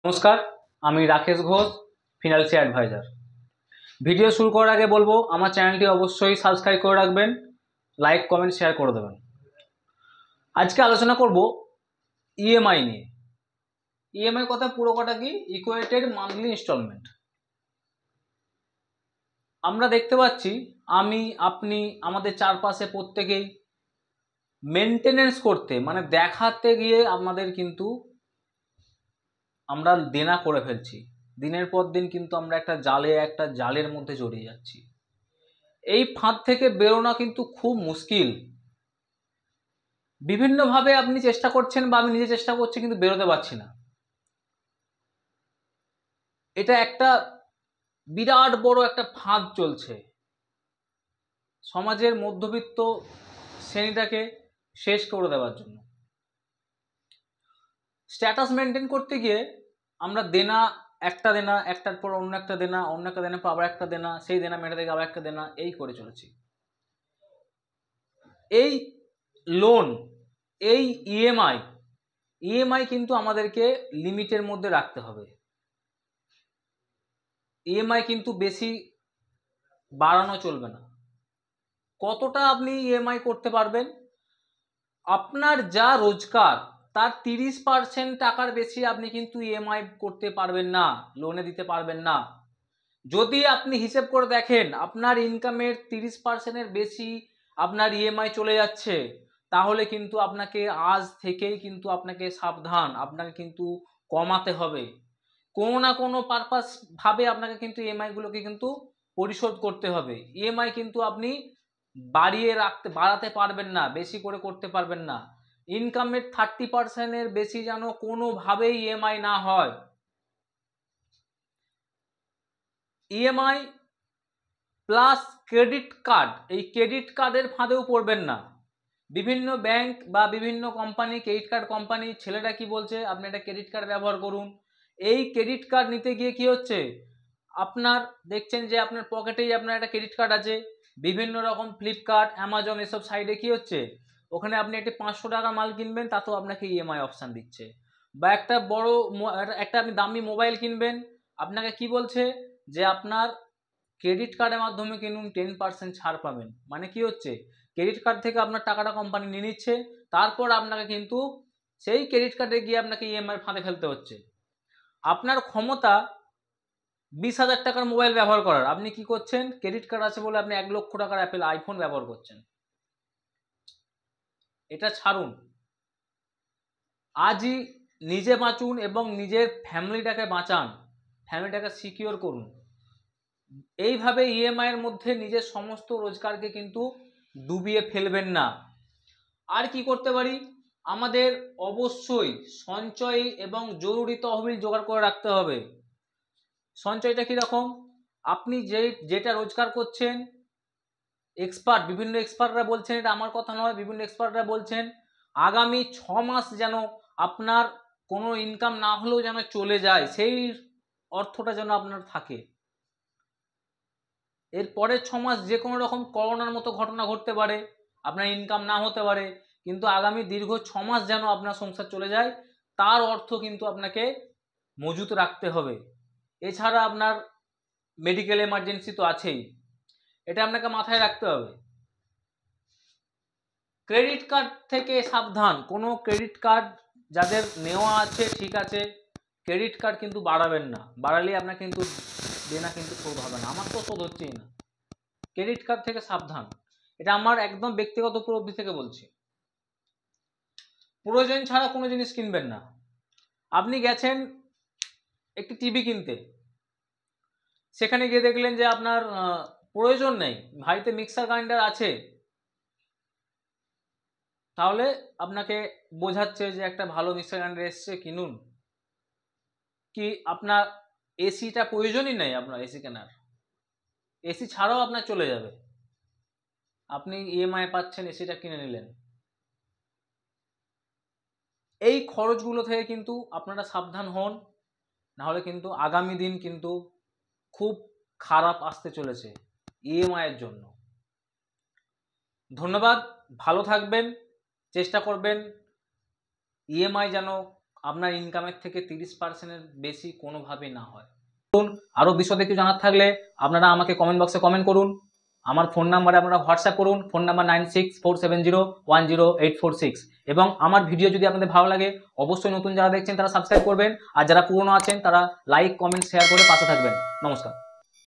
নমস্কার, আমি Rakesh Ghosh, financial adviser. Video শুরু করার আগে বলবো আমার চ্যানেলটি অবশ্যই সাবস্ক্রাইব করে রাখবেন, লাইক কমেন্ট শেয়ার করে দেবেন। আজকে আলোচনা করব ইএমআই নিয়ে। ইএমআই কথা পুরো কটা কি? Equated monthly instalment. আমরা দেখতে পাচ্ছি আমি, আপনি, আমাদের চারপাশে প্রত্যেকেই মেনটেনেন্স করতে মানে দেখাতে গিয়ে আমাদের কিন্তু আমরা দেনা করে ফেলছি। দিনের পর দিন কিন্তু আমরা একটা জালের মধ্যে জড়িয়ে যাচ্ছি। এই ফাঁদ থেকে বেরোনো কিন্তু খুব মুশকিল। বিভিন্নভাবে আপনি চেষ্টা করছেন বা আমি নিজে চেষ্টা করছি, কিন্তু বেরোতে পারছি না। এটা একটা বিরাট বড় একটা ফাঁদ চলছে সমাজের মধ্যবিত্ত শ্রেণীটাকে শেষ করে দেওয়ার জন্য। স্ট্যাটাস মেনটেন করতে গিয়ে আমরা দেনা, একটা দেনা, একটার পর অন্য একটা দেনা, অন্য একটা দেনা পর আবার একটা দেনা, সেই দেনা মেটাতে গিয়ে আবার একটা দেনা, এই করে চলেছি। এই লোন, এই ইএমআই কিন্তু আমাদেরকে লিমিটের মধ্যে রাখতে হবে। ইএমআই কিন্তু বেশি বাড়ানো চলবে না। কতটা আপনি ইএমআই করতে পারবেন? আপনার যা রোজগার তার 30% টাকার বেশি আপনি কিন্তু ইএমআই করতে পারবেন না, লোনে দিতে পারবেন না। যদি আপনি হিসেব করে দেখেন আপনার ইনকামের 30%-এর বেশি আপনার ইএমআই চলে যাচ্ছে, তাহলে কিন্তু আপনাকে আজ থেকেই কিন্তু আপনাকে সাবধান, আপনাকে কিন্তু কমাতে হবে। কোনো না কোনো পারপাস ভাবে আপনাকে কিন্তু ইএমআইগুলোকে কিন্তু পরিশোধ করতে হবে। ইএমআই কিন্তু আপনি বাড়াতে পারবেন না, বেশি করে করতে পারবেন না। ইনকামের 30%-এর বেশি যেন কোনোভাবেই ইএমআই না হয়। ইএমআই প্লাস ক্রেডিট কার্ড, এই ক্রেডিট কার্ডের ফাঁদেও পড়বেন না। বিভিন্ন ব্যাংক বা বিভিন্ন কোম্পানি, ক্রেডিট কার্ড কোম্পানি, ছেলেরা কি বলছে, আপনি একটা ক্রেডিট কার্ড ব্যবহার করুন। এই ক্রেডিট কার্ড নিতে গিয়ে কি হচ্ছে, আপনার দেখছেন যে আপনার পকেটেই আপনার একটা ক্রেডিট কার্ড আছে। বিভিন্ন রকম ফ্লিপকার্ট, অ্যামাজন এসব সাইডে কি হচ্ছে, ওখানে আপনি একটি 500 টাকা মাল কিনবেন, তাতেও আপনাকে ইএমআই অপশান দিচ্ছে। বা একটা বড় একটা আপনি দামি মোবাইল কিনবেন, আপনাকে কি বলছে যে আপনার ক্রেডিট কার্ডের মাধ্যমে কিনুন, 10% ছাড় পাবেন। মানে কি হচ্ছে, ক্রেডিট কার্ড থেকে আপনার টাকাটা কোম্পানি নিয়ে নিচ্ছে, তারপর আপনাকে কিন্তু সেই ক্রেডিট কার্ডে গিয়ে আপনাকে ইএমআই ফাঁদে ফেলতে হচ্ছে। আপনার ক্ষমতা 20,000 টাকার মোবাইল ব্যবহার করার, আপনি কি করছেন, ক্রেডিট কার্ড আছে বলে আপনি 1 লক্ষ টাকার অ্যাপেল আইফোন ব্যবহার করছেন। এটা ছাড়ুন। আজই নিজে বাঁচুন এবং নিজের ফ্যামিলিটাকে বাঁচান, ফ্যামিলিটাকে সিকিওর করুন। এইভাবে ইএমআই এর মধ্যে নিজের সমস্ত রোজগারকে কিন্তু ডুবিয়ে ফেলবেন না। আর কি করতে পারি, আমাদের অবশ্যই সঞ্চয় এবং জরুরি তহবিল জোগাড় করে রাখতে হবে। সঞ্চয়টা কীরকম, আপনি যেটা রোজগার করছেন, বিভিন্ন এক্সপার্টরা বলছেন, এটা আমার কথা নয়, বিভিন্ন এক্সপার্টরা বলছেন আগামী 6 মাস যেন আপনার কোনো ইনকাম না হলেও যেন চলে যায়, সেই অর্থটা যেন আপনার থাকে। এর পরের 6 মাস যে কোনো রকম করোনার মতো ঘটনা ঘটতে পারে, আপনার ইনকাম না হতে পারে, কিন্তু আগামী দীর্ঘ 6 মাস যেন আপনার সংসার চলে যায়, তার অর্থ কিন্তু আপনাকে মজুত রাখতে হবে। এছাড়া আপনার মেডিকেল এমার্জেন্সি তো আছেই, এটা আপনাকে মাথায় রাখতে হবে। ক্রেডিট কার্ড থেকে সাবধান। কোনো ক্রেডিট কার্ড যাদের নেওয়া আছে ঠিক আছে, ক্রেডিট কার্ড কিন্তু বাড়াবেন না, বাড়ালে আপনার কিন্তু দেনা কিন্তু শোধ হবে না। আমার তো শোধ হচ্ছেই না। ক্রেডিট কার্ড থেকে সাবধান, এটা আমার একদম ব্যক্তিগত উপলব্ধি থেকে বলছি। প্রয়োজন ছাড়া কোনো জিনিস কিনবেন না। আপনি গেছেন একটি টিভি কিনতে, সেখানে গিয়ে দেখলেন যে আপনার প্রয়োজন নেই, বাড়িতে মিক্সার গ্রাইন্ডার আছে, তাহলে আপনাকে বোঝাচ্ছে যে একটা ভালো মিক্সার গ্রাইন্ডার এসছে, কিনুন। কি আপনার এসিটা প্রয়োজনই নেই, আপনার এসি কেনার, এসি ছাড়াও আপনার চলে যাবে, আপনি ইএমআই পাচ্ছেন, এসিটা কিনে নিলেন। এই খরচগুলো থেকে কিন্তু আপনারা সাবধান হন, নাহলে কিন্তু আগামী দিন কিন্তু খুব খারাপ আসতে চলেছে ইএমআই এর জন্য। ধন্যবাদ, ভালো থাকবেন, চেষ্টা করবেন ইএমআই যেন আপনার ইনকামের থেকে 30%-এর বেশি কোনোভাবেই না হয়। আরও বিশদে কিছু জানার থাকলে আপনারা আমাকে কমেন্ট বক্সে কমেন্ট করুন। আমার ফোন নাম্বারে আপনারা হোয়াটসঅ্যাপ করুন, ফোন নাম্বার 9647010846। এবং আমার ভিডিও যদি আপনাদের ভালো লাগে অবশ্যই নতুন যারা দেখছেন তারা সাবস্ক্রাইব করবেন, আর যারা পুরনো আছেন তারা লাইক, কমেন্ট, শেয়ার করে পাশে থাকবেন। নমস্কার।